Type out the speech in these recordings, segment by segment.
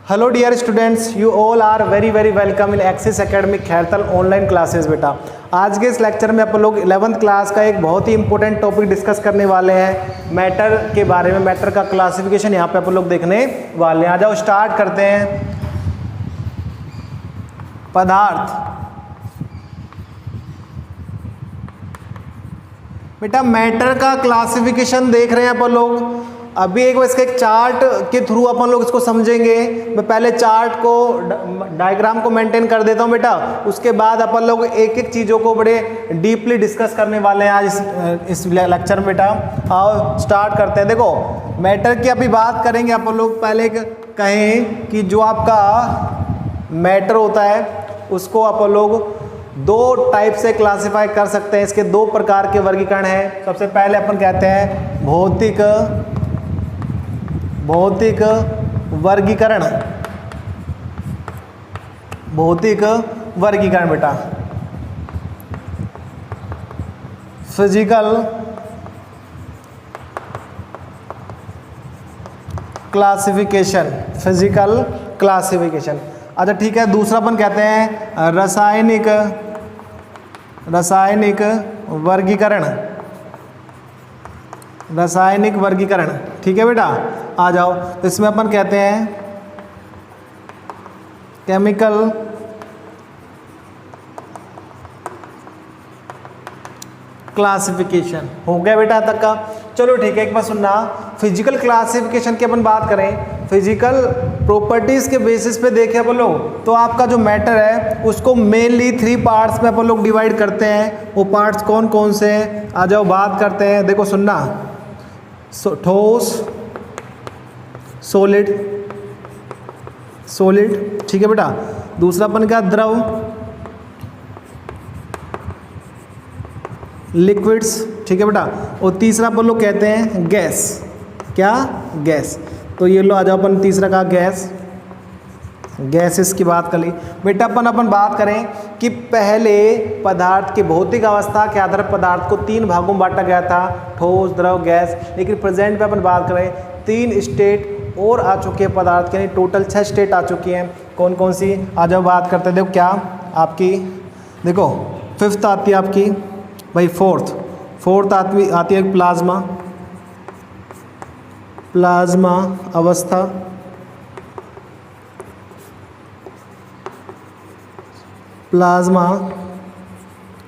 Hello dear students, you all are very welcome in Axis academy Khairthal online classes. बेटा आज के इस lecture में अपन लोग 11th क्लास का एक बहुत ही इंपॉर्टेंट टॉपिक डिस्कस करने वाले हैं, मैटर के बारे में। मैटर का क्लासिफिकेशन यहाँ पे अपन लोग देखने वाले हैं। आ जाओ स्टार्ट करते हैं। पदार्थ। बेटा मैटर का क्लासिफिकेशन देख रहे हैं अपन लोग। अभी एक बार इसके एक चार्ट के थ्रू अपन लोग इसको समझेंगे। मैं पहले चार्ट को डायग्राम को मेंटेन कर देता हूं बेटा, उसके बाद अपन लोग एक एक चीज़ों को बड़े डीपली डिस्कस करने वाले हैं आज इस लेक्चर में। बेटा आओ स्टार्ट करते हैं। देखो मैटर की अभी बात करेंगे अपन लोग। पहले कहें कि जो आपका मैटर होता है उसको अपन लोग दो टाइप से क्लासिफाई कर सकते हैं। इसके दो प्रकार के वर्गीकरण हैं। सबसे पहले अपन कहते हैं भौतिक वर्गीकरण। भौतिक वर्गीकरण बेटा। Physical classification. Physical classification. अच्छा ठीक है। दूसरा अपन कहते हैं रासायनिक वर्गीकरण। रासायनिक वर्गीकरण। ठीक है बेटा आ जाओ। तो इसमें अपन कहते हैं केमिकल क्लासिफिकेशन। हो गया बेटा तक का। चलो ठीक है, एक बार सुनना। फिजिकल क्लासिफिकेशन की अपन बात करें, फिजिकल प्रॉपर्टीज के बेसिस पे देखें अपन लोग, तो आपका जो मैटर है उसको मेनली 3 पार्ट्स में अपन लोग डिवाइड करते हैं। वो पार्ट्स कौन कौन से हैं आ जाओ बात करते हैं। देखो सुनना, ठोस, सॉलिड, ठीक है बेटा। दूसरा अपन का द्रव, लिक्विड्स, ठीक है बेटा। और तीसरा अपन लोग कहते हैं गैस। क्या? गैस। तो ये लो आ जाओ अपन तीसरा का गैस। गैसेस की बात कर ली बेटा। अपन बात करें कि पहले पदार्थ की भौतिक अवस्था के आधार पर पदार्थ को 3 भागों में बांटा गया था, ठोस, द्रव, गैस। लेकिन प्रेजेंट पे अपन बात करें 3 स्टेट और आ चुके हैं पदार्थ के, टोटल 6 स्टेट आ चुकी हैं। कौन कौन सी आ जाओ बात करते हैं। देखो क्या आपकी, देखो 5th आती है आपकी भाई, फोर्थ आती है प्लाज्मा अवस्था। प्लाज्मा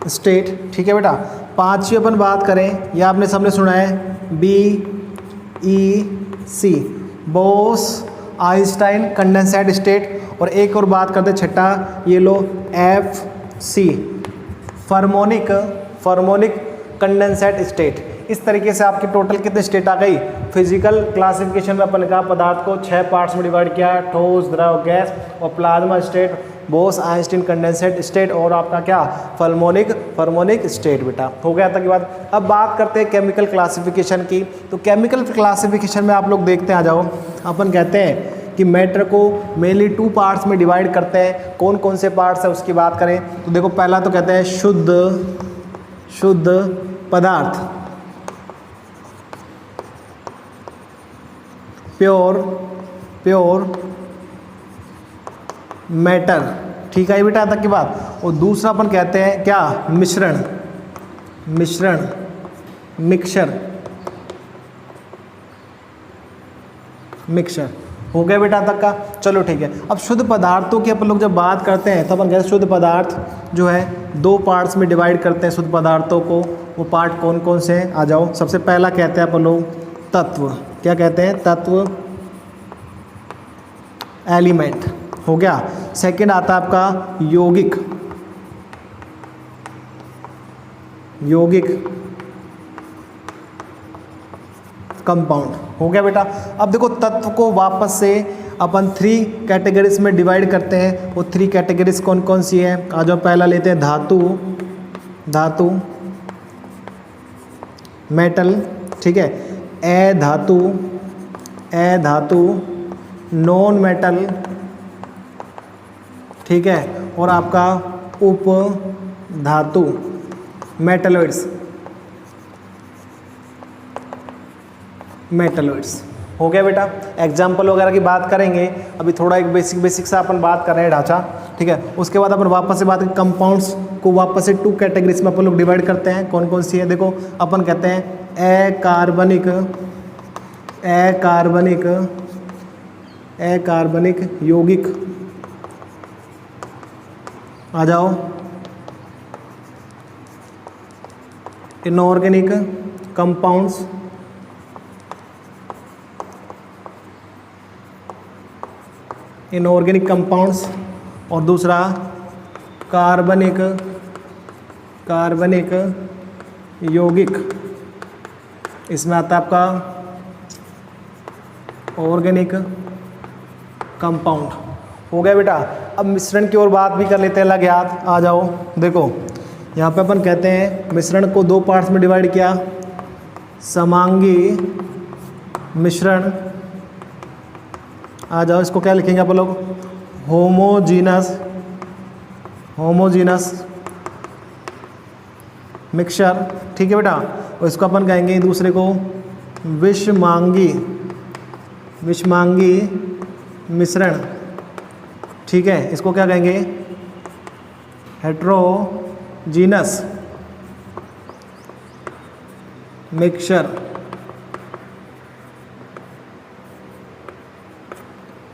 स्टेट, ठीक है बेटा। 5वीं अपन बात करें, या आपने सबने सुना है BEC, Bose Einstein condensate state. और एक और बात करते हैं छठा, ये लो FC, फर्मोनिक कंडेंसेट स्टेट। इस तरीके से आपकी टोटल कितने स्टेट आ गई। फिजिकल क्लासिफिकेशन में अपन का पदार्थ को 6 पार्ट्स में डिवाइड किया, ठोस, द्रव, गैस और plasma state, Bose Einstein condensate state और आपका क्या फर्मोनिक स्टेट बेटा। हो गया तक की बात। अब बात करते हैं केमिकल क्लासिफिकेशन की। तो केमिकल क्लासिफिकेशन में आप लोग देखते हैं, आ जाओ। अपन कहते हैं कि मैटर को मेनली 2 पार्ट्स में डिवाइड करते हैं। कौन कौन से पार्ट्स है उसकी बात करें तो देखो पहला तो कहते हैं शुद्ध पदार्थ, प्योर मैटर। ठीक है बेटा तक की बात। और दूसरा अपन कहते हैं क्या, मिक्सचर। हो गया बेटा तक का। चलो ठीक है। अब शुद्ध पदार्थों की अपन लोग जब बात करते हैं तो अपन कहते हैं शुद्ध पदार्थ जो है 2 पार्ट्स में डिवाइड करते हैं शुद्ध पदार्थों को। वो पार्ट कौन कौन से हैं आ जाओ। सबसे पहला कहते हैं अपन लोग तत्व। क्या कहते हैं? तत्व, एलिमेंट। हो गया। सेकंड आता है आपका यौगिक कंपाउंड। हो गया बेटा। अब देखो तत्व को वापस से अपन 3 कैटेगरीज में डिवाइड करते हैं। वो 3 कैटेगरीज कौन कौन सी है आ जाओ। पहला लेते हैं धातु, मेटल, ठीक है। अधातु, नॉन मेटल, ठीक है। और आपका उपधातु, मेटलॉइड्स। हो गया बेटा। एग्जाम्पल वगैरह की बात करेंगे, अभी थोड़ा एक बेसिक सा अपन बात कर रहे हैं ढांचा, ठीक है। उसके बाद अपन वापस से बात करें, कंपाउंड्स को वापस से 2 कैटेगरीज में अपन लोग डिवाइड करते हैं। कौन कौन सी है देखो, अपन कहते हैं अकार्बनिक यौगिक, आ जाओ, इनऑर्गेनिक कंपाउंड्स, और दूसरा कार्बनिक यौगिक, इसमें आता है आपका ऑर्गेनिक कंपाउंड। हो गया बेटा। अब मिश्रण की ओर बात भी कर लेते हैं अलग याद, आ जाओ। देखो यहाँ पे अपन कहते हैं मिश्रण को 2 पार्ट्स में डिवाइड किया, समांगी मिश्रण, आ जाओ, इसको क्या लिखेंगे आप लोग, होमोजीनस मिक्सचर, ठीक है बेटा। और इसको अपन कहेंगे दूसरे को विषमांगी मिश्रण, ठीक है। इसको क्या कहेंगे, हेट्रोजीनस मिक्सचर।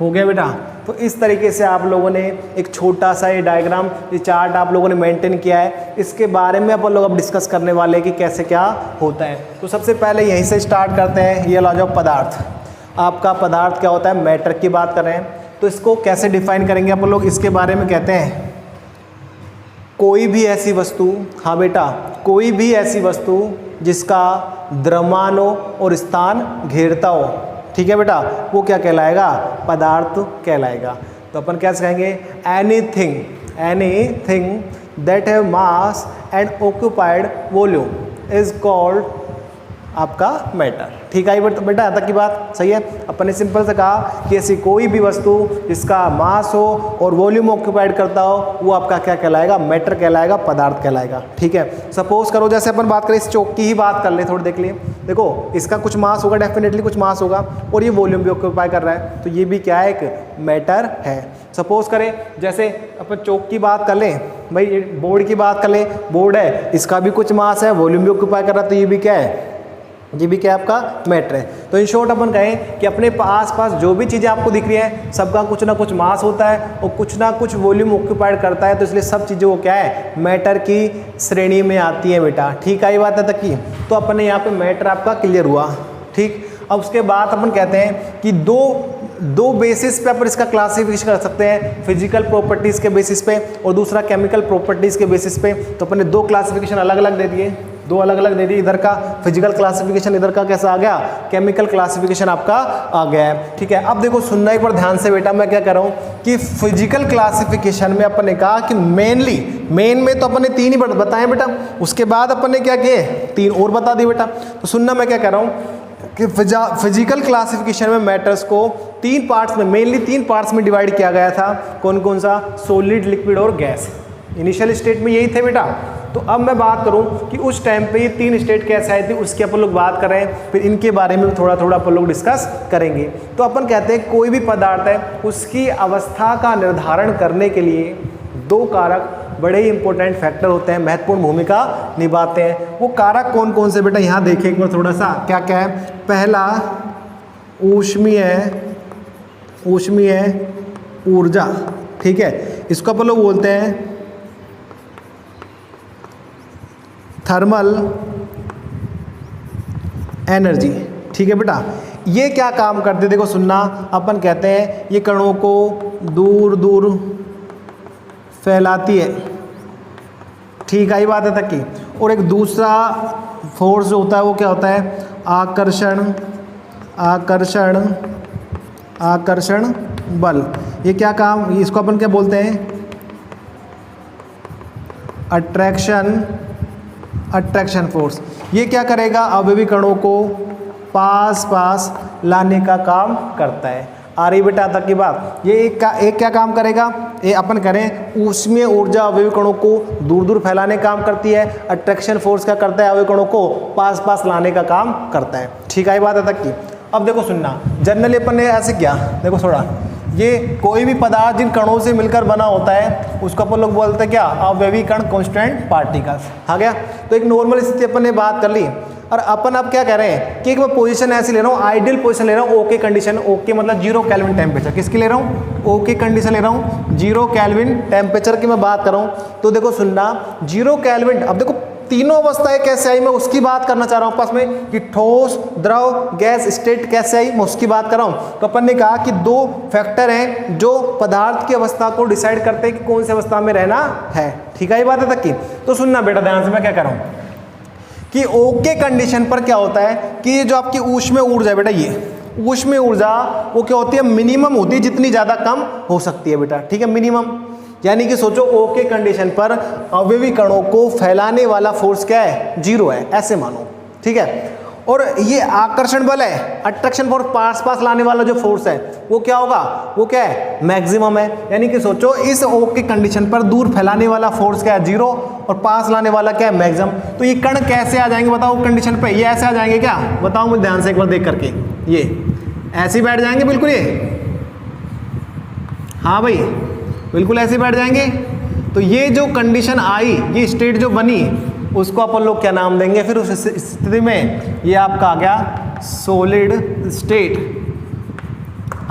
हो गया बेटा। तो इस तरीके से आप लोगों ने एक छोटा सा ये डायग्राम, ये चार्ट आप लोगों ने मेंटेन किया है। इसके बारे में अपन लोग अब डिस्कस करने वाले हैं कि कैसे क्या होता है। तो सबसे पहले यहीं से स्टार्ट करते हैं। ये ला जाओ पदार्थ, आपका पदार्थ क्या होता है, मैटर की बात कर रहे हैं। तो इसको कैसे डिफाइन करेंगे अपन लोग, इसके बारे में कहते हैं कोई भी ऐसी वस्तु, हाँ बेटा, कोई भी ऐसी वस्तु जिसका द्रव्यमान हो और स्थान घेरता हो, ठीक है बेटा, वो क्या कहलाएगा, पदार्थ कहलाएगा। तो अपन कैसे कहेंगे, anything that have mass and occupied volume is called आपका मैटर, ठीक है बेटा। तक की बात सही है। अपन ने सिंपल से कहा कि ऐसी कोई भी वस्तु जिसका मास हो और वॉल्यूम ऑक्यूपाइड करता हो, वो आपका क्या कहलाएगा, मैटर कहलाएगा, पदार्थ कहलाएगा, ठीक है। सपोज करो जैसे अपन बात करें इस चौक की ही बात कर ले थोड़ी देख लिए। देखो इसका कुछ मास होगा, डेफिनेटली कुछ मास होगा, और ये वॉल्यूम भी ऑक्यूपाई कर रहा है, तो ये भी क्या है, एक मैटर है। सपोज करें जैसे अपन चौक की बात कर लें, भाई बोर्ड की बात कर लें, बोर्ड है, इसका भी कुछ मास है, वॉल्यूम भी ऑक्यूपाई कर रहा है, तो ये भी क्या है, ये भी क्या आपका मैटर है। तो इन शॉर्ट अपन कहें कि अपने आसपास जो भी चीज़ें आपको दिख रही हैं, सबका कुछ ना कुछ मास होता है और कुछ ना कुछ वॉल्यूम ऑक्यूपाइड करता है, तो इसलिए सब चीज़ें वो क्या है, मैटर की श्रेणी में आती है बेटा, ठीक है। ये बात है तक की। तो अपन ने यहाँ पे मैटर आपका क्लियर हुआ, ठीक। अब उसके बाद अपन कहते हैं कि दो बेसिस पे अपन इसका क्लासिफिकेशन कर सकते हैं, फिजिकल प्रॉपर्टीज़ के बेसिस पे और दूसरा केमिकल प्रॉपर्टीज़ के बेसिस पे। तो अपन ने 2 क्लासिफिकेशन अलग अलग दे दिए, 2 अलग अलग दे दिए। इधर का फिजिकल क्लासिफिकेशन, इधर का कैसा आ गया, केमिकल क्लासिफिकेशन आपका आ गया है, ठीक है। अब देखो सुनना एक बार ध्यान से बेटा, मैं क्या कर रहा हूँ कि फिजिकल क्लासिफिकेशन में अपन ने कहा कि मेन में तो अपन ने 3 ही बताए बेटा, उसके बाद अपन ने क्या किए, 3 और बता दिए बेटा। तो सुनना मैं क्या कर रहा हूँ कि फिजिकल क्लासिफिकेशन में मैटर्स को 3 पार्ट्स में, मेनली 3 पार्ट्स में डिवाइड किया गया था। कौन कौन सा, सॉलिड, लिक्विड और गैस। इनिशियल स्टेट में यही थे बेटा। तो अब मैं बात करूं कि उस टाइम पे ये 3 स्टेट कैसे आई थी, उसकी अपन लोग बात कर रहे हैं, फिर इनके बारे में थोड़ा थोड़ा अपन लोग डिस्कस करेंगे। तो अपन कहते हैं कोई भी पदार्थ है, उसकी अवस्था का निर्धारण करने के लिए 2 कारक बड़े ही इंपॉर्टेंट फैक्टर होते हैं, महत्वपूर्ण भूमिका निभाते हैं। वो कारक कौन कौन से बेटा, यहाँ देखिए एक बार थोड़ा सा, क्या क्या है। पहला ऊष्मीय ऊर्जा, ठीक है, इसको अपन लोग बोलते हैं थर्मल एनर्जी, ठीक है बेटा। ये क्या काम करते, देखो सुनना, अपन कहते हैं ये कणों को दूर दूर फैलाती है, ठीक है, ये बात है तक की। और एक दूसरा फोर्स जो होता है वो क्या होता है, आकर्षण बल। ये क्या काम, इसको अपन क्या बोलते हैं, अट्रैक्शन फोर्स। ये क्या करेगा, अवयवी कणों को पास लाने का काम करता है। आ रही बेटा तक की बात। ये एक क्या काम करेगा, ये अपन करें ऊष्मीय ऊर्जा अवयवी कणों को दूर दूर फैलाने का काम करती है, अट्रैक्शन फोर्स क्या करता है, अवयवी कणों को पास लाने का काम करता है, ठीक है, ये बात है तक की। अब देखो सुनना, जनरली अपन ने ऐसे किया, देखो थोड़ा, ये कोई भी पदार्थ जिन कणों से मिलकर बना होता है उसको अपन लोग बोलते हैं क्या, अवयवी कण, कांस्टेंट पार्टिकल्स। आ गया। तो एक नॉर्मल स्थिति अपन ने बात कर ली, और अपन अब क्या कह रहे हैं कि एक मैं पोजीशन ऐसी ले रहा हूँ, आइडियल पोजीशन ले रहा हूँ, ओके कंडीशन, ओके मतलब 0 केल्विन टेम्परेचर। किसकी ले रहा हूँ? ओके कंडीशन ले रहा हूँ, 0 केल्विन टेम्परेचर की मैं बात कर रहा हूँ। तो देखो सुनना, 0 केल्विन, अब देखो तीनों अवस्थाएं कैसे आई, मैं उसकी बात करना चाह रहा हूं आपस में, कि ठोस, द्रव, गैस स्टेट कैसे आई, मैं उसकी बात कर रहा हूं। तो अपन ने कहा कि 2 फैक्टर हैं जो पदार्थ की अवस्था को डिसाइड करते हैं कि कौन सी अवस्था में रहना है। ठीक है, ये बात है तक की। तो सुनना बेटा ध्यान से, मैं क्या कर रहा हूं कि ओके कंडीशन पर क्या होता है कि ये जो आपकी ऊष्मीय ऊर्जा है बेटा, ये ऊष्मीय ऊर्जा वो क्या होती है, मिनिमम होती है, जितनी ज्यादा कम हो सकती है बेटा। ठीक है, मिनिमम, यानी कि सोचो ओके कंडीशन पर अवयवी कणों को फैलाने वाला फोर्स क्या है, 0 है, ऐसे मानो। ठीक है, और ये आकर्षण बल है, अट्रैक्शन फोर्स, पास लाने वाला जो फोर्स है वो क्या होगा, वो क्या है, मैक्सिमम है। यानी कि सोचो इस ओके कंडीशन पर दूर फैलाने वाला फोर्स क्या है, 0, और पास लाने वाला क्या है, मैक्सिमम। तो ये कण कैसे आ जाएंगे बताओ कंडीशन पे, ये ऐसे आ जाएंगे क्या, बताओ मुझे ध्यान से एक बार देख करके, ये ऐसे ही बैठ जाएंगे बिल्कुल, ये हाँ भाई बिल्कुल ऐसे बैठ जाएंगे। तो ये जो कंडीशन आई, ये स्टेट जो बनी, उसको अपन लोग क्या नाम देंगे फिर उस स्थिति में, ये आपका आ गया सॉलिड स्टेट।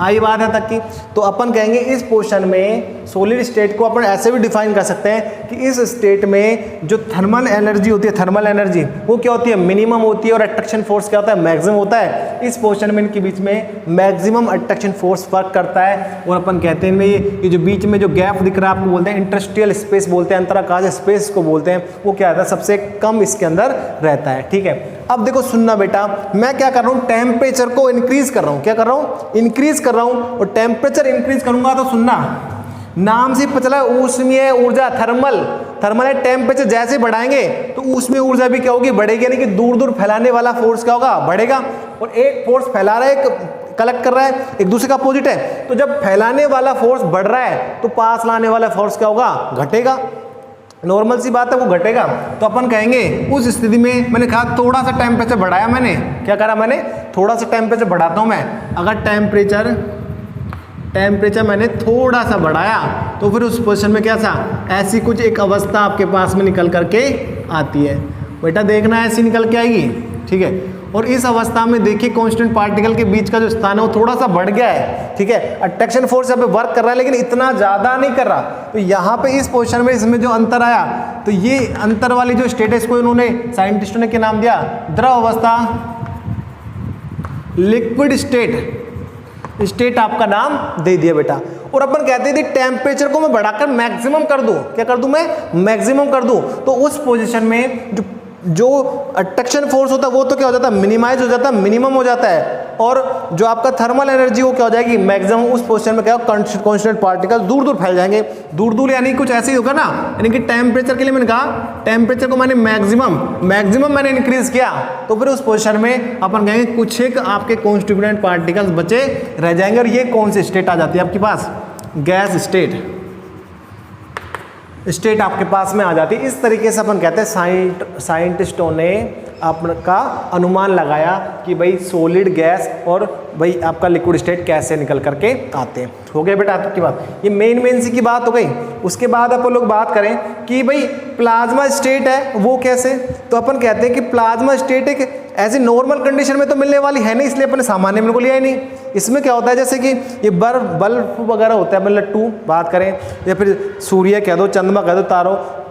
आई बात है तक की। तो अपन कहेंगे इस पोजीशन में सॉलिड स्टेट को अपन ऐसे भी डिफाइन कर सकते हैं कि इस स्टेट में जो थर्मल एनर्जी होती है, थर्मल एनर्जी वो क्या होती है, मिनिमम होती है, और अट्रैक्शन फोर्स क्या होता है, मैक्सिमम होता है। इस पोजीशन में इनके बीच में मैक्सिमम अट्रैक्शन फोर्स वर्क करता है, और अपन कहते हैं ये जो बीच में जो गैप दिख रहा है आपको बोलते हैं इंटरस्टिशियल स्पेस बोलते हैं, अंतराकाश स्पेस को बोलते हैं, वो क्या रहता है, सबसे कम इसके अंदर रहता है। ठीक है, अब देखो सुनना बेटा, मैं क्या कर रहा हूँ, टेम्परेचर को इंक्रीज कर रहा हूँ, क्या कर रहा हूँ, इंक्रीज कर रहा हूँ, और टेम्परेचर इंक्रीज करूंगा तो सुनना, नाम से पता चला ऊष्मीय ऊर्जा, थर्मल है, टेम्परेचर जैसे बढ़ाएंगे तो ऊष्मीय ऊर्जा भी क्या होगी, बढ़ेगी, यानी कि दूर दूर फैलाने वाला फोर्स क्या होगा, बढ़ेगा। और एक फोर्स फैला रहा है, एक कलेक्ट कर रहा है, एक दूसरे का अपोजिट है, तो जब फैलाने वाला फोर्स बढ़ रहा है तो पास लाने वाला फोर्स क्या होगा, घटेगा। नॉर्मल सी बात है, वो घटेगा। तो अपन कहेंगे उस स्थिति में, मैंने कहा थोड़ा सा टेम्परेचर बढ़ाया, मैंने क्या करा, मैंने थोड़ा सा टेम्परेचर बढ़ाता हूं मैं, अगर टेम्परेचर मैंने थोड़ा सा बढ़ाया तो फिर उस पोजीशन में क्या था, ऐसी कुछ एक अवस्था आपके पास में निकल करके आती है बेटा, देखना ऐसी निकल के आएगी। ठीक है, और इस अवस्था में देखिए कांस्टेंट पार्टिकल के बीच का जो स्थान है वो थोड़ा सा बढ़ गया है। ठीक है, अट्रैक्शन फोर्स यहाँ पे वर्क कर रहा है लेकिन इतना ज्यादा नहीं कर रहा। तो यहाँ पे इस पोजीशन में इसमें जो अंतर आया, तो ये अंतर वाली जो स्टेट है इसको इन्होंने साइंटिस्टों ने क्या नाम दिया, द्रव अवस्था, लिक्विड स्टेट आपका नाम दे दिया बेटा। और अपन कहते थे टेम्परेचर को मैं बढ़ाकर मैक्सिमम कर दूं, क्या कर दूं मैं, मैक्सिमम कर दूं, तो उस पोजीशन में जो अट्रैक्शन फोर्स होता है वो तो क्या हो जाता है, मिनिमाइज हो जाता है, मिनिमम हो जाता है, और जो आपका थर्मल एनर्जी वो क्या हो जाएगी, मैक्सिमम। उस पोजीशन में क्या हो, कांस्टेंट पार्टिकल दूर दूर फैल जाएंगे, दूर यानी कुछ ऐसे ही होगा ना, यानी कि टेम्परेचर के लिए मैंने कहा टेम्परेचर को मैंने मैक्सिमम मैंने इंक्रीज किया, तो फिर उस पोजीशन में अपन कहेंगे कुछ एक आपके कॉन्स्टिट्यूएंट पार्टिकल्स बचे रह जाएंगे, और ये कौन सी स्टेट आ जाती है आपके पास, गैस स्टेट आपके पास में आ जाती है। इस तरीके से अपन कहते हैं साइंटिस्टों ने आपका अनुमान लगाया कि भाई सॉलिड, गैस और भाई आपका लिक्विड स्टेट कैसे निकल करके आते हैं। हो गया बेटा आपकी बात, ये मेन सी की बात हो गई। उसके बाद अपन लोग बात करें कि भाई प्लाज्मा स्टेट है वो कैसे, तो अपन कहते हैं कि प्लाज्मा स्टेट एक ऐसी नॉर्मल कंडीशन में तो मिलने वाली है नहीं, इसलिए अपने सामान्य में को लिया ही नहीं। इसमें क्या होता है, जैसे कि ये बल्ब वगैरह होता है, मतलब लट्टू बात करें, या फिर सूर्य कह दो, चंद्रमा कह दो,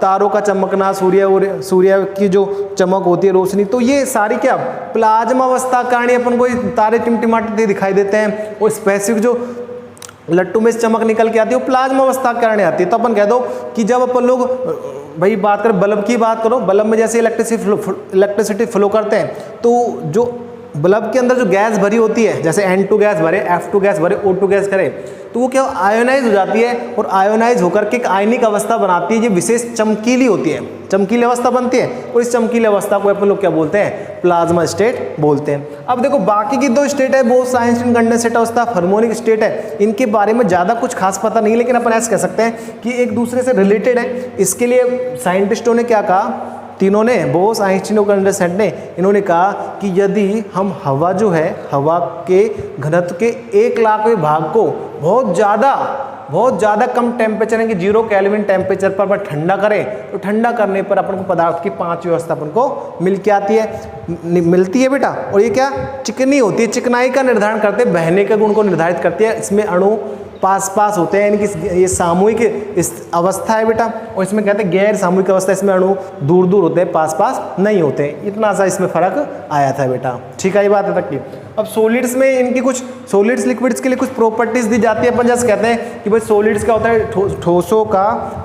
तारों का चमकना, सूर्य की जो चमक होती है, रोशनी, तो ये सारी क्या प्लाज्मा अवस्था कारण अपन को तारे टिमटिमाते दिखाई देते हैं। और स्पेसिफिक जो लट्टू में चमक निकल के आती है वो प्लाज्मा अवस्था के कारण आती है। तो अपन कह दो कि जब अपन लोग भाई बात करें बल्ब की बात करो, बल्ब में जैसे इलेक्ट्रिसिटी फ्लो करते हैं, तो जो बल्ब के अंदर जो गैस भरी होती है, जैसे N2 गैस भरे, F2 गैस भरे, O2 गैस करे, तो वो क्या आयोनाइज हो जाती है, और आयोनाइज होकर के एक आयनिक अवस्था बनाती है, ये विशेष चमकीली होती है, चमकीली अवस्था बनती है, और इस चमकीली अवस्था को अपन लोग क्या बोलते हैं, प्लाज्मा स्टेट बोलते हैं। अब देखो बाकी की दो स्टेट है वो साइंस कंडेंसेट अवस्था, हार्मोनिक स्टेट है, इनके बारे में ज़्यादा कुछ खास पता नहीं, लेकिन अपन ऐसा कह सकते हैं कि एक दूसरे से रिलेटेड है। इसके लिए साइंटिस्टों ने क्या कहा तीनों ने, बोस, आइंस्टीन और कंडरसेंट ने, इन्होंने कहा कि यदि हम हवा जो है, हवा के घनत्व के 1,00,000वें भाग को बहुत ज़्यादा कम टेम्परेचर है कि 0 केल्विन टेम्परेचर पर ठंडा करें, तो ठंडा करने पर अपन को पदार्थ की 5 व्यवस्था अपन को मिलती है बेटा। और ये क्या चिकनी होती है, चिकनाई का निर्धारण करते हैं, बहने के गुण को निर्धारित करती है। इसमें अणु पास होते हैं, यानी कि ये सामूहिक इस अवस्था है बेटा। और इसमें कहते हैं गैर सामूहिक अवस्था, इसमें अणु दूर होते हैं, पास नहीं होते। इतना सा इसमें फर्क आया था बेटा, ठीक है, ये बात है तक की। अब सॉलिड्स में इनकी कुछ, सॉलिड्स लिक्विड्स के लिए कुछ प्रॉपर्टीज दी जाती है। अपन जैसे कहते हैं कि भाई सॉलिड्स क्या होता है, ठोसों का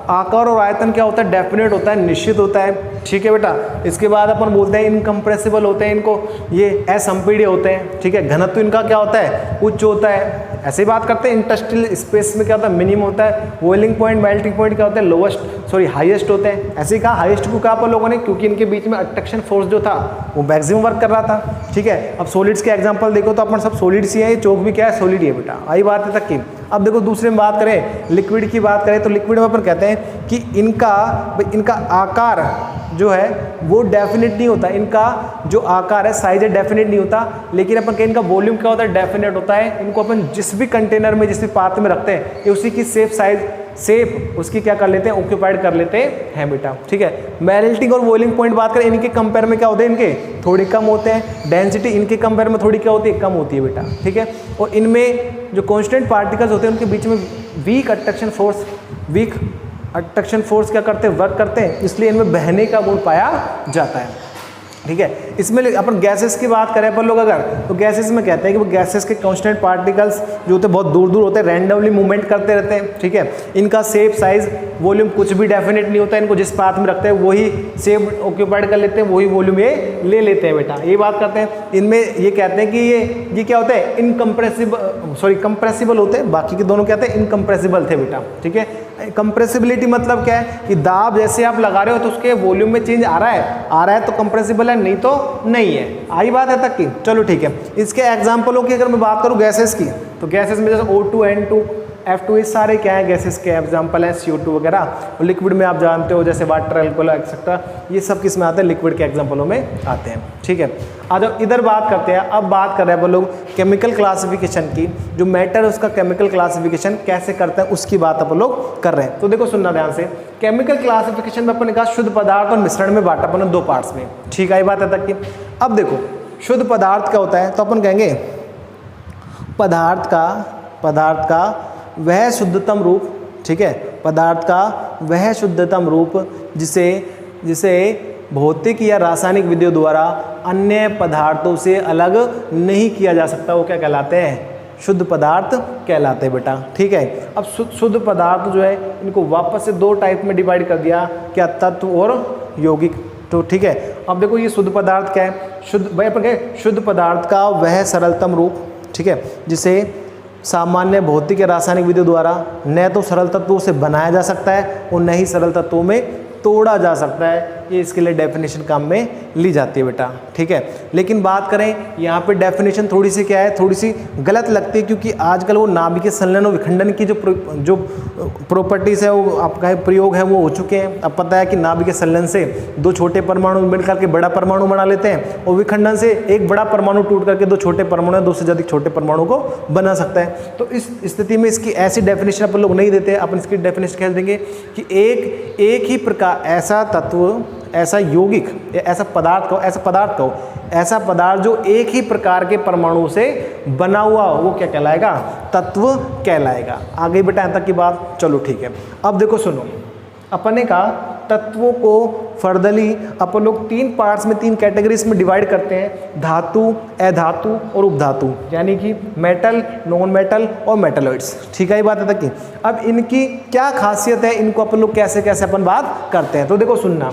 आकार और आयतन क्या होता है, डेफिनेट होता है, निश्चित होता है, ठीक है बेटा। इसके बाद अपन बोलते हैं इनकम्प्रेसिबल होते हैं, इनको ये असंपीड्य होते हैं, ठीक है। घनत्व इनका क्या होता है, उच्च होता है। ऐसे ही बात करते हैं इंडस्ट्रियल स्पेस में क्या होता है, मिनिमम होता है। बॉइलिंग पॉइंट, मेल्टिंग पॉइंट क्या होता है, हाईएस्ट होते हैं। ऐसे ही कहा हाईएस्ट को कहा अपन लोगों ने, क्योंकि इनके बीच में अट्रैक्शन फोर्स जो था वो मैक्सिमम वर्क कर रहा था, ठीक है। अब सॉलिड्स के एग्जांपल देखो तो अपन सब सॉलिड्स ही है, चौक भी क्या है, सॉलिड ही है बेटा, आई बात है तक की। अब देखो दूसरे में बात करें, लिक्विड की बात करें तो लिक्विड में अपन कहते हैं कि इनका आकार जो है वो डेफिनेट नहीं होता, इनका जो आकार है, साइज है, डेफिनेट नहीं होता। लेकिन अपन कहें इनका वॉल्यूम क्या होता है, डेफिनेट होता है। इनको अपन जिस भी कंटेनर में, जिस भी पात्र में रखते हैं, ये उसी की शेप उसकी क्या कर लेते हैं, ऑक्यूपाइड कर लेते हैं बेटा, ठीक है। मेल्टिंग और बॉइलिंग पॉइंट बात करें, इनके कंपेयर में क्या होते हैं, इनके थोड़े कम होते हैं। डेंसिटी इनके कंपेयर में थोड़ी क्या होती है, कम होती है बेटा, ठीक है। और इनमें जो कॉन्स्टेंट पार्टिकल्स होते हैं उनके बीच में वीक अट्रैक्शन फोर्स क्या करते हैं, वर्क करते हैं, इसलिए इनमें बहने का गुण पाया जाता है, ठीक है। इसमें अपन गैसेस की बात करें अपन लोग अगर, तो गैसेस में कहते हैं कि वो गैसेस के कांस्टेंट पार्टिकल्स जो होते हैं बहुत दूर होते हैं, रैंडमली मूवमेंट करते रहते हैं, ठीक है। इनका शेप, साइज, वॉल्यूम कुछ भी डेफिनेट नहीं होता है। इनको जिस पाथ में रखते हैं वही शेप ऑक्यूपाइड कर लेते हैं, वही वॉल्यूम ये ले लेते हैं बेटा, ये बात करते हैं। इनमें ये कहते हैं कि ये क्या होता है, कंप्रेसिबल होते हैं। बाकी के दोनों क्या थे, इनकम्प्रेसिबल थे बेटा, ठीक है। कंप्रेसिबिलिटी मतलब क्या है कि दाब जैसे आप लगा रहे हो तो उसके वॉल्यूम में चेंज आ रहा है तो कंप्रेसिबल है, नहीं तो नहीं है, आई बात है तक की। चलो ठीक है, इसके एग्जांपलों की अगर मैं बात करूं गैसेस की, तो गैसेस में जैसे O2, N2, F2 ये सारे क्या है, गैसेस के एग्जांपल हैं, CO2 वगैरह। और लिक्विड में आप जानते हो जैसे वाटर, अल्कोहल एक्सेट्रा, ये सब किस में आते हैं, लिक्विड के एग्जांपलों में आते हैं, ठीक है। आ जाओ इधर बात करते हैं। अब बात कर रहे हैं वो लोग केमिकल क्लासिफिकेशन की, जो मैटर है उसका केमिकल क्लासिफिकेशन कैसे करते हैं उसकी बात अपन लोग कर रहे हैं। तो देखो सुनना ध्यान से, केमिकल क्लासिफिकेशन में अपन ने कहा शुद्ध पदार्थ और मिश्रण में बांटा अपन 2 पार्ट्स में, ठीक है, ये बात है तक की। अब देखो शुद्ध पदार्थ क्या होता है, तो अपन कहेंगे पदार्थ का वह शुद्धतम रूप, ठीक है, पदार्थ का वह शुद्धतम रूप जिसे भौतिक या रासायनिक विधियों द्वारा अन्य पदार्थों से अलग नहीं किया जा सकता, वो क्या कहलाते हैं, शुद्ध पदार्थ कहलाते हैं बेटा, ठीक है। अब शुद्ध पदार्थ जो है इनको वापस से 2 टाइप में डिवाइड कर दिया, क्या, तत्व और यौगिक, तो ठीक है। अब देखो ये शुद्ध पदार्थ क्या है, शुद्ध पदार्थ का वह सरलतम रूप, ठीक है, जिसे सामान्य भौतिक या रासायनिक विधियों द्वारा न तो सरल तत्वों से बनाया जा सकता है और न ही सरल तत्वों में तोड़ा जा सकता है, ये इसके लिए डेफिनेशन काम में ली जाती है बेटा, ठीक है। लेकिन बात करें यहाँ पे डेफिनेशन थोड़ी सी क्या है, थोड़ी सी गलत लगती है, क्योंकि आजकल वो नाभिकीय संलयन और विखंडन की जो प्रॉपर्टीज़ है, वो आपका प्रयोग है, वो हो चुके हैं। अब पता है कि नाभिकीय संलयन से 2 छोटे परमाणु मिलकर के बड़ा परमाणु बना लेते हैं, और विखंडन से एक बड़ा परमाणु टूट करके 2 छोटे परमाणु, 2 से अधिक छोटे परमाणु को बना सकता है। तो इस स्थिति में इसकी ऐसी डेफिनेशन अपन लोग नहीं देते, अपन इसकी डेफिनेशन कह देंगे कि एक ही प्रकार ऐसा तत्व, ऐसा यौगिक, ऐसा पदार्थ जो एक ही प्रकार के परमाणु से बना हुआ हो, वो क्या कहलाएगा, तत्व कहलाएगा। आगे बेटा यहाँ तक की बात, चलो ठीक है। अब देखो सुनो, अपने का तत्वों को फर्दली अपन लोग 3 पार्ट्स में, 3 कैटेगरीज में डिवाइड करते हैं, धातु, अधातु और उपधातु, यानी कि मेटल, नॉन मेटल और मेटलॉइड्स, ठीक है, ये बात है तक की। अब इनकी क्या खासियत है, इनको अपन लोग कैसे कैसे अपन बात करते हैं, तो देखो सुनना,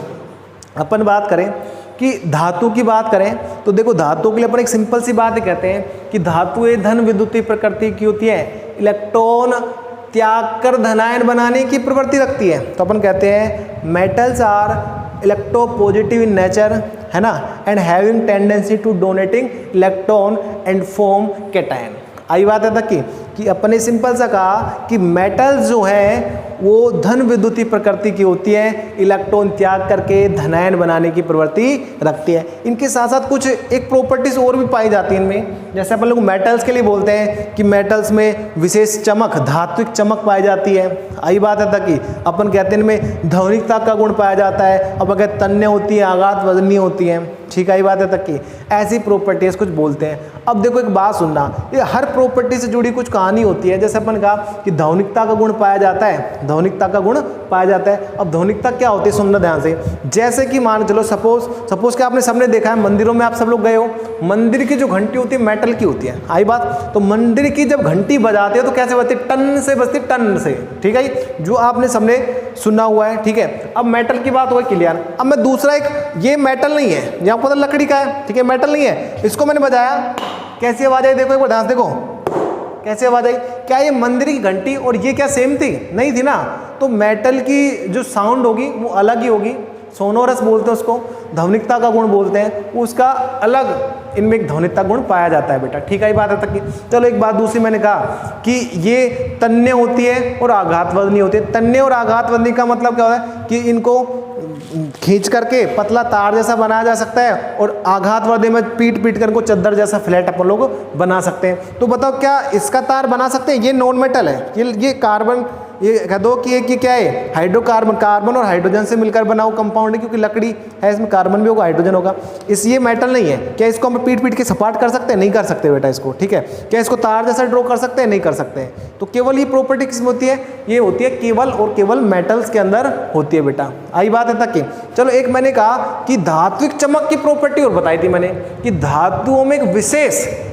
अपन बात करें कि धातु की बात करें तो देखो धातु के लिए अपन एक सिंपल सी बात ही कहते हैं कि धातुएं धन विद्युतीय प्रकृति की होती है, इलेक्ट्रॉन त्याग कर धनायन बनाने की प्रवृत्ति रखती है। तो अपन कहते हैं metals are electropositive in nature, है ना, and having tendency to donating electron and form cation. आई बात है तक कि अपने सिंपल सा कहा कि मेटल्स जो है वो धन विद्युतीय प्रकृति की होती है, इलेक्ट्रॉन त्याग करके धनायन बनाने की प्रवृत्ति रखती है। इनके साथ साथ कुछ एक प्रॉपर्टीज और भी पाई जाती हैं इनमें, जैसे अपन लोग मेटल्स के लिए बोलते हैं कि मेटल्स में विशेष चमक, धात्विक चमक पाई जाती है। आई बात है तक कि अपन कहते हैं इनमें ध्वनिकता का गुण पाया जाता है, अपन कहते तन्य होती है, आघात वजनी होती है, ठीक है। बात है तक कि ऐसी प्रॉपर्टीज कुछ बोलते हैं। अब देखो एक बात सुनना, ये हर प्रॉपर्टी से जुड़ी कुछ कहानी होती है। जैसे अपन कहा कि ध्वनिकता का गुण पाया जाता है, ध्वनिकता का गुण पाया जाता है। अब ध्वनिकता क्या होती है सुनना ध्यान से। जैसे कि मान चलो सपोज कि आपने सबने देखा है मंदिरों में, आप सब लोग गए हो, मंदिर की जो घंटी होती है मेटल की होती है। आई बात, तो मंदिर की जब घंटी बजाते हैं तो कैसे बजती है, टन से बजती, टन से, ठीक है, जो आपने सबने सुना हुआ है, ठीक है। अब मेटल की बात हो गई क्लियर। अब मैं दूसरा एक, ये मेटल नहीं है, यहाँ पता लकड़ी का है, ठीक है, मेटल नहीं है, इसको मैंने बजाया, कैसी आवाज आई, देखो एक बार ध्यान से देखो कैसी आवाज आई। क्या ये मंदिर की घंटी और ये क्या सेम थी? नहीं थी ना। तो मेटल की जो साउंड होगी वो अलग ही होगी, सोनोरस बोलते हैं उसको, ध्वनिकता का गुण बोलते हैं, उसका अलग इनमें एक ध्वनिकता गुण पाया जाता है बेटा, ठीक है। बात है तक की। चलो एक बात दूसरी मैंने कहा कि ये तन्य होती है और आघातवर्धनी होती है। तन्य और आघातवर्धनी का मतलब क्या होता है कि इनको खींच करके पतला तार जैसा बनाया जा सकता है और आघातवर्धनी में पीट कर को चद्दर जैसा फ्लैट अपन लोग बना सकते हैं। तो बताओ क्या इसका तार बना सकते हैं? ये नॉन मेटल है, ये कार्बन, ये कह दो कि ये क्या है, हाइड्रोकार्बन, कार्बन और हाइड्रोजन से मिलकर बना हुआ कंपाउंड है, क्योंकि लकड़ी है इसमें कार्बन भी होगा हाइड्रोजन होगा। ये मेटल नहीं है। क्या इसको हम पीट के सपाट कर सकते हैं? नहीं कर सकते बेटा इसको, ठीक है। क्या इसको तार जैसा ड्रॉ कर सकते हैं? नहीं कर सकते। तो केवल ये प्रॉपर्टी किसमें होती है? ये होती है केवल और केवल मेटल्स के अंदर होती है बेटा। आई बात है तक की। चलो एक मैंने कहा कि धात्विक चमक की प्रॉपर्टी और बताई थी मैंने कि धातुओं में एक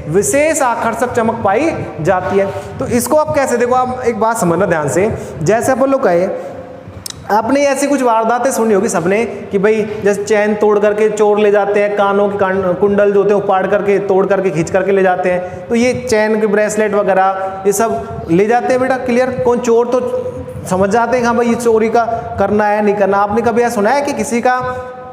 विशेष आकर्षक चमक पाई जाती है। तो इसको आप कैसे, देखो आप एक बात समझना ध्यान से। जैसे अपन लोग कहे, आपने ऐसी कुछ वारदातें सुनी होगी सबने कि भाई जैसे चैन तोड़ करके चोर ले जाते हैं, कानों के कुंडल जो होते हैं उपाड़ करके, तोड़ करके, खींच करके ले जाते हैं। तो ये चैन के ब्रेसलेट वगैरह ये सब ले जाते हैं बेटा, क्लियर। कौन चोर तो समझ जाते हैं हाँ भाई ये चोरी का करना है नहीं करना। आपने कभी ऐसा सुना है कि किसी का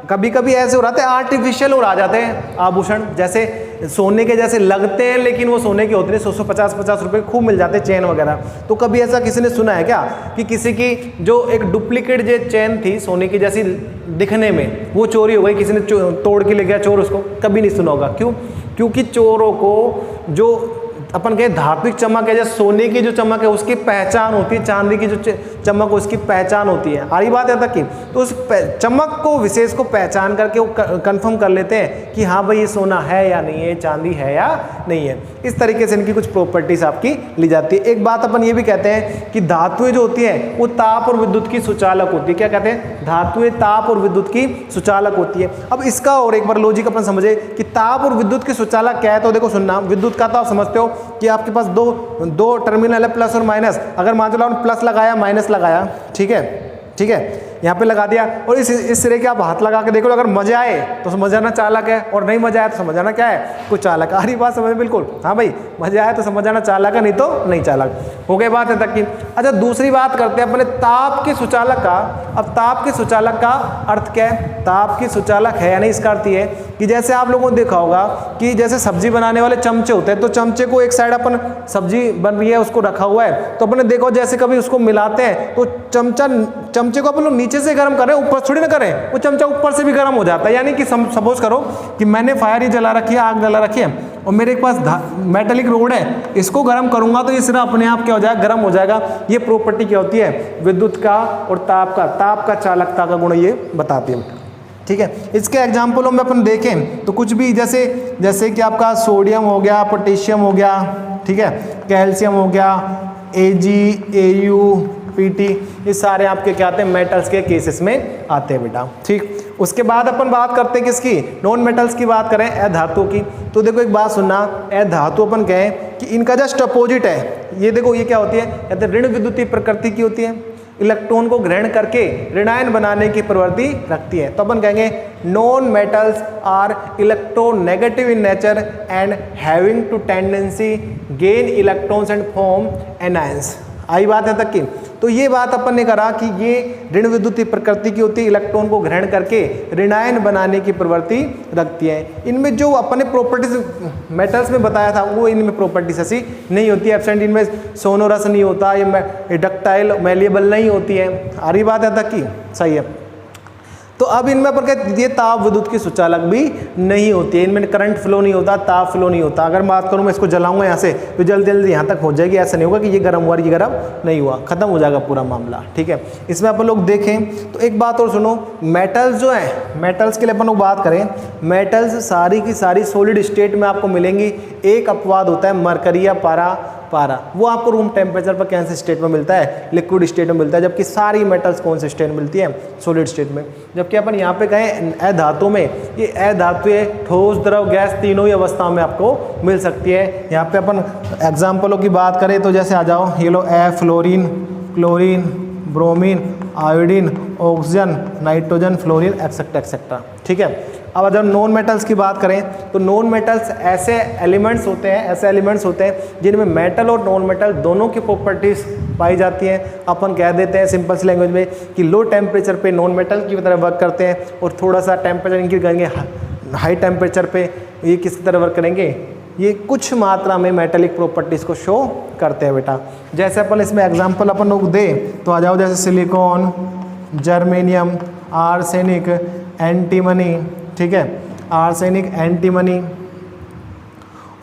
कभी कभी ऐसे हो रहा है आर्टिफिशियल और आ जाते हैं आभूषण, जैसे सोने के जैसे लगते हैं लेकिन वो सोने के होते हैं, 150 रुपए खूब मिल जाते हैं चेन वगैरह। तो कभी ऐसा किसी ने सुना है क्या कि किसी की जो एक डुप्लीकेट जो चेन थी सोने की जैसी दिखने में, वो चोरी हो गई, किसी ने तोड़ के ले गया चोर उसको? कभी नहीं सुना होगा। क्यों? क्योंकि चोरों को जो अपन कहें धात्विक चमक है, जैसे सोने की जो चमक है उसकी पहचान होती है, चांदी की जो चमक उसकी पहचान होती है। आ रही बात है तक की। तो उस चमक को, विशेष को पहचान करके वो कंफर्म कर लेते हैं कि हाँ भाई ये सोना है या नहीं है, चांदी है या नहीं है। इस तरीके से इनकी कुछ प्रॉपर्टीज आपकी ली जाती है। एक बात अपन ये भी कहते हैं कि धातुएं जो होती है वो ताप और विद्युत की सुचालक होती है। क्या कहते हैं? धातुएं ताप और विद्युत की सुचालक होती है। अब इसका और एक बार लॉजिक अपन समझे कि ताप और विद्युत की सुचालक क्या है। तो देखो सुनना, विद्युत का तो आप समझते हो कि आपके पास दो टर्मिनल है, प्लस और माइनस। अगर मान लो प्लस लगाया माइनस लगाया, ठीक है, यहाँ पे लगा दिया, और इस सिरे के आप हाथ लगा के देखो, अगर मजा आए तो समझाना चालक है और नहीं मजा आए तो समझाना क्या है, कुछ चालक। आ रही बात समझ? बिल्कुल हाँ भाई, मजा आए तो समझाना चालक है, नहीं तो नहीं चालक। हो गई बात है तक की। अच्छा दूसरी बात करते हैं अपने ताप के सुचालक का। अब ताप के सुचालक का अर्थ क्या है? ताप की सुचालक है यानी इसका अर्थ ये है कि जैसे आप लोगों ने देखा होगा कि जैसे सब्जी बनाने वाले चमचे होते हैं, तो चमचे को एक साइड अपन सब्जी बन रही है उसको रखा हुआ है, तो अपने देखो जैसे कभी उसको मिलाते हैं तो चमचे को अपन लोग नीचे से गर्म करें, ऊपर थोड़ी ना करें, वो चमचा ऊपर से भी गर्म हो जाता है। यानी कि सपोज करो कि मैंने फायर ही जला रखी है, आग जला रखी है, और मेरे पास मेटेलिक रोड है, इसको गर्म करूंगा तो ये सिरा अपने आप क्या हो जाएगा, गर्म हो जाएगा। ये प्रॉपर्टी क्या होती है? विद्युत का और ताप का चालकता का गुण ये बताती है, ठीक है। इसके एग्जाम्पलों में अपन देखें तो कुछ भी जैसे कि आपका सोडियम हो गया, पोटेशियम हो गया, ठीक है, कैल्शियम हो गया, Ag, Au, Pt, ये सारे आपके क्या आते हैं? मेटल्स के केसेस में आते हैं बेटा, ठीक। उसके बाद अपन बात करते हैं किसकी? नॉन मेटल्स की बात करें, अधातु की। तो देखो एक बात सुनना, अधातु अपन कहें कि इनका जस्ट अपोजिट है। ये देखो ये क्या होती है? कहते हैं ऋण विद्युतीय प्रकृति की होती है, इलेक्ट्रॉन को ग्रहण करके ऋणायन बनाने की प्रवृत्ति रखती है। तो अपन कहेंगे non metals are electronegative in nature and having to tendency gain electrons and form anions. आई बात है तक की। तो ये बात अपन ने करा कि ये ऋण विद्युतीय प्रकृति की होती है, इलेक्ट्रॉन को ग्रहण करके ऋणायन बनाने की प्रवृत्ति रखती है। इनमें जो अपन ने प्रॉपर्टीज मेटल्स में बताया था वो इनमें प्रॉपर्टीज ऐसी नहीं होती है। एब्सेंट इनमें सोनोरस नहीं होता, ये डक्टाइल मैलिएबल नहीं होती है। आ रही बात है तक की? सही है। तो अब इनमें अपन कहते ये ताप विद्युत की सुचालक भी नहीं होती है, इनमें करंट फ्लो नहीं होता, ताप फ्लो नहीं होता। अगर बात करूँ मैं इसको जलाऊंगा यहाँ से तो जल्दी जल्दी यहाँ तक हो जाएगी, ऐसा नहीं होगा कि ये गर्म हुआ ये गर्म नहीं हुआ, खत्म हो जाएगा पूरा मामला। ठीक है, इसमें अपन लोग देखें तो एक बात और सुनो, मेटल्स जो है, मेटल्स के लिए अपन लोग बात करें, मेटल्स सारी की सारी सॉलिड स्टेट में आपको मिलेंगी। एक अपवाद होता है मरकरी या पारा, वो आपको रूम टेम्परेचर पर कैसे स्टेट में मिलता है, लिक्विड स्टेट में मिलता है, जबकि सारी मेटल्स कौन से स्टेट में मिलती है, सॉलिड स्टेट में। जबकि अपन यहाँ पे कहें अधातु में, ये अधातु ठोस द्रव गैस तीनों ही अवस्थाओं में आपको मिल सकती है। यहाँ पे अपन एग्जाम्पलों की बात करें तो जैसे आ जाओ, ये लो fluorine, chlorine, bromine, iodine, oxygen, nitrogen, fluorine, etcetera etcetera. ठीक है, अब अगर नॉन मेटल्स की बात करें तो नॉन मेटल्स ऐसे एलिमेंट्स होते हैं जिनमें मेटल और नॉन मेटल दोनों की प्रॉपर्टीज पाई जाती हैं। अपन कह देते हैं सिंपल सी लैंग्वेज में कि लो टेम्परेचर पे नॉन मेटल की तरह वर्क करते हैं और थोड़ा सा टेम्परेचर इनकी करेंगे हाई टेम्परेचर पे ये किस तरह वर्क करेंगे, ये कुछ मात्रा में मेटेलिक प्रॉपर्टीज़ को शो करते हैं बेटा। जैसे अपन इसमें एग्जाम्पल अपन लोग दे तो आ जाओ, जैसे सिलिकॉन, जर्मेनियम, आर्सेनिक, एंटीमनी, ठीक है, आर्सेनिक, एंटीमनी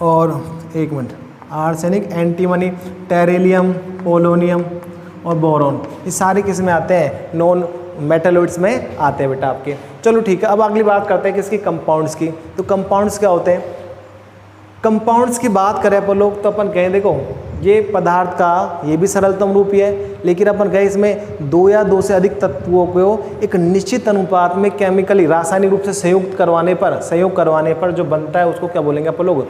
और एक मिनट, आर्सेनिक, एंटीमनी, टेरेलियम, पोलोनियम और बोरॉन, ये सारे किस में आते हैं, नॉन मेटलॉइड्स में आते हैं बेटा आपके। चलो ठीक है, अब अगली बात करते हैं किसकी, कंपाउंड्स की। तो कंपाउंड्स क्या होते हैं, कंपाउंड्स की बात करें अपन लोग तो अपन कहें देखो ये पदार्थ का ये भी सरलतम रूप ही है, लेकिन अपन कहें इसमें दो या दो से अधिक तत्वों को एक निश्चित अनुपात में केमिकली रासायनिक रूप से संयोग करवाने पर जो बनता है उसको क्या बोलेंगे अपन लोग,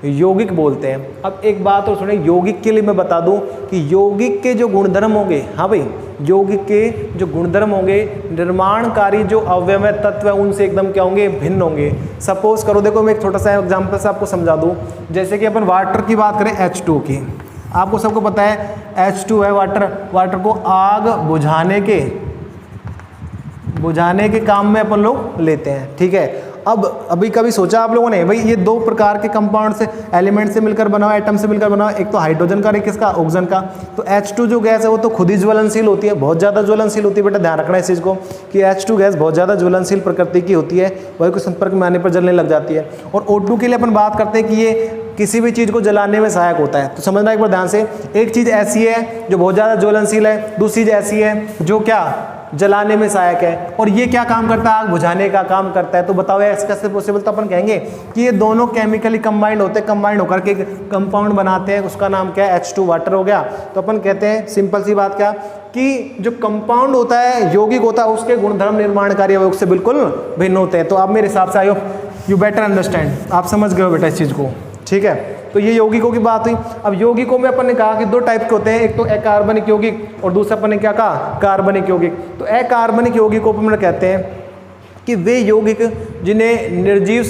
यौगिक बोलते हैं। अब एक बात और सुने, यौगिक के लिए मैं बता दूं कि यौगिक के जो गुणधर्म होंगे, हाँ भाई, यौगिक के जो गुणधर्म होंगे, निर्माणकारी जो अवयव तत्व है उनसे एकदम क्या होंगे, भिन्न होंगे। सपोज करो, देखो मैं एक छोटा सा एग्जांपल से आपको समझा दूं। जैसे कि अपन वाटर की बात करें, H2 की, आपको सबको पता है H2 है वाटर को आग बुझाने के काम में अपन लोग लेते हैं। ठीक है, अब अभी कभी सोचा आप लोगों ने भाई ये दो प्रकार के कंपाउंड से, एलिमेंट से मिलकर बना हुआ, एटम से मिलकर बना हुआ, एक तो हाइड्रोजन का और एक किसका, ऑक्सीजन का। तो H2 जो गैस है वो तो खुद ही ज्वलनशील होती है, बहुत ज़्यादा ज्वलनशील होती है बेटा, ध्यान रखना इस चीज़ को कि H2 गैस बहुत ज़्यादा ज्वलनशील प्रकृति की होती है, वायु के संपर्क में आने पर जलने लग जाती है। और O2 के लिए अपन बात करते हैं कि ये किसी भी चीज़ को जलाने में सहायक होता है। तो समझना एक बार ध्यान से, एक चीज़ ऐसी है जो बहुत ज़्यादा ज्वलनशील है, दूसरी चीज़ ऐसी है जो क्या जलाने में सहायक है, और ये क्या काम करता है, आग बुझाने का काम करता है। तो बताओ ऐसे कैसे पॉसिबल। तो अपन कहेंगे कि ये दोनों केमिकली कंबाइंड होते हैं, कंबाइंड होकर के कंपाउंड बनाते हैं, उसका नाम क्या है, H2 वाटर हो गया। तो अपन कहते हैं सिंपल सी बात क्या कि जो कंपाउंड होता है, यौगिक होता है, उसके गुणधर्म निर्माणकारी अवयव से बिल्कुल भिन्न होते हैं। तो आप मेरे हिसाब से आयो यू बेटर अंडरस्टैंड, आप समझ गए हो बेटा इस चीज़ को। ठीक है, तो ये यौगिकों की बात हुई। अब यौगिकों में अपन ने कहा कि दो टाइप के होते हैं, एक तो अकार्बनिक यौगिक और दूसरा अपन ने क्या कहा, कार्बनिक यौगिक। तो अकार्बनिक यौगिकों को अपन कहते हैं कि वे यौगिक जिन्हें निर्जीव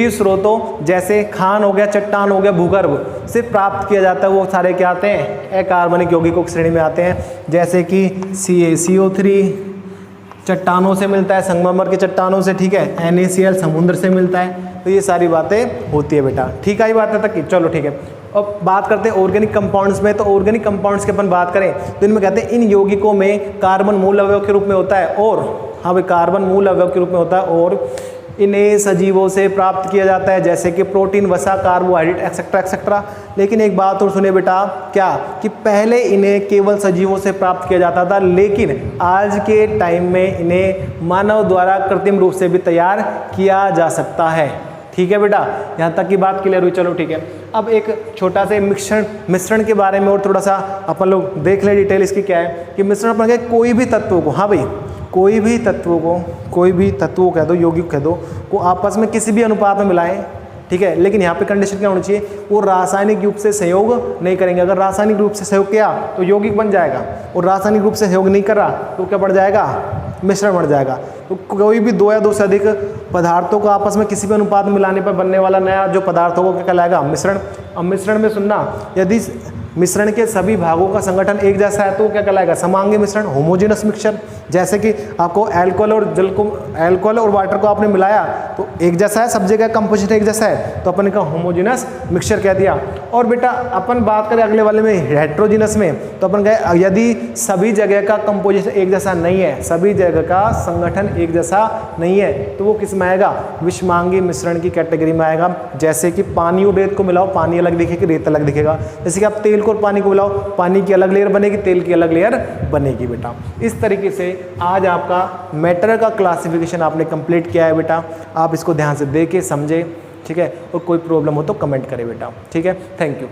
स्रोतों जैसे खान हो गया, चट्टान हो गया, भूगर्भ से प्राप्त किया जाता है, वो सारे क्या आते हैं, अकार्बनिक यौगिकों की श्रेणी में आते हैं। जैसे कि CaCO3 चट्टानों से मिलता है, संगमरमर की चट्टानों से, ठीक है, NaCl समुद्र से मिलता है। तो ये सारी बातें होती है बेटा। ठीक है, ये बात है तक की। चलो ठीक है, अब बात करते हैं ऑर्गेनिक कंपाउंड्स में। तो ऑर्गेनिक कंपाउंड्स की अपन बात करें तो इनमें कहते हैं इन यौगिकों में कार्बन मूल अवयव के रूप में होता है, और हाँ भाई कार्बन मूल अवयव के रूप में होता है, और इन्हें सजीवों से प्राप्त किया जाता है, जैसे कि प्रोटीन, वसा, कार्बोहाइड्रेट, एक्सेट्रा एक्सेट्रा। लेकिन एक बात और सुने बेटा, क्या कि पहले इन्हें केवल सजीवों से प्राप्त किया जाता था, लेकिन आज के टाइम में इन्हें मानव द्वारा कृत्रिम रूप से भी तैयार किया जा सकता है। ठीक है बेटा, यहाँ तक की बात क्लियर हुई। चलो ठीक है, अब एक छोटा सा मिश्रण के बारे में और थोड़ा सा अपन लोग देख लें डिटेल इसकी क्या है कि मिश्रण अपन कोई भी तत्वों को, हाँ भाई कोई भी तत्वों कह दो, यौगिक कह दो, को आपस में किसी भी अनुपात में मिलाएं, ठीक है। लेकिन यहाँ पे कंडीशन क्या होनी चाहिए, वो रासायनिक रूप से सहयोग नहीं करेंगे। अगर रासायनिक रूप से सहयोग किया तो यौगिक बन जाएगा, और रासायनिक रूप से सहयोग नहीं कर रहा तो क्या बढ़ जाएगा, मिश्रण बढ़ जाएगा। तो कोई भी दो या दो से अधिक पदार्थों को आपस में किसी भी अनुपात में मिलाने पर बनने वाला नया जो पदार्थ होगा क्या कहलाएगा, मिश्रण अब मिश्रण में सुनना, यदि मिश्रण के सभी भागों का संगठन एक जैसा है तो क्या कहलाएगा, समांगी मिश्रण, होमोजेनस मिक्सचर। जैसे कि आपको अल्कोहल और वाटर को आपने मिलाया तो एक जैसा है, सब जगह कंपोजिशन एक जैसा है, तो अपन का होमोजेनस मिक्सचर कह दिया। और बेटा अपन बात करें अगले वाले में हेट्रोजीनस में, तो अपन कहे यदि सभी जगह का कंपोजिशन एक जैसा नहीं है, सभी जगह का संगठन एक जैसा नहीं है, तो वो किस में आएगा, विषमांगी मिश्रण की कैटेगरी में आएगा। जैसे कि पानी और रेत को मिलाओ, पानी अलग दिखेगी, रेत अलग दिखेगा। जैसे कि आप तेल को और पानी को मिलाओ, पानी की अलग लेयर बनेगी, तेल की अलग लेयर बनेगी बेटा। इस तरीके से आज आपका मैटर का क्लासिफिकेशन आपने कंप्लीट किया है बेटा। आप इसको ध्यान से देखें, समझे, ठीक है, और कोई प्रॉब्लम हो तो कमेंट करें बेटा, ठीक है। Thank you.